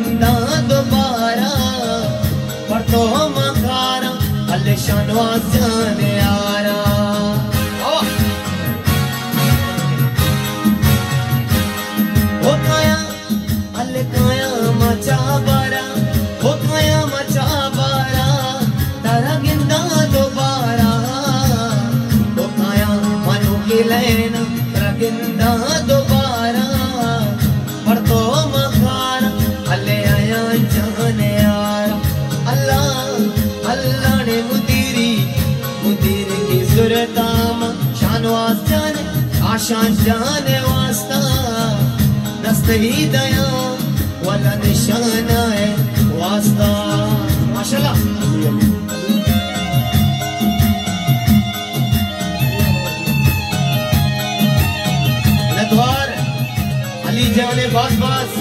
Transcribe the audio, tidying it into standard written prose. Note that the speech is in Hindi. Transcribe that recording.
गिंदा दोबारा पर तो मकारा अल्ले शानवास जाने यारा हो काया अल्ले काया मचा बारा हो काया मचा बारा तारा गिंदा दोबारा हो काया मनु की लेना तारा गिंदा दोबारा पर तो मकारा अल्ले आया जाने यारा अल्लाह अल्लाह ने मुदीर की सुरताम शानवास जाने आशान जाने वास्ता दस्त ही दया वाला निशाना है वास्ता माशाल्लाह। नद्वार अली जाने बास बास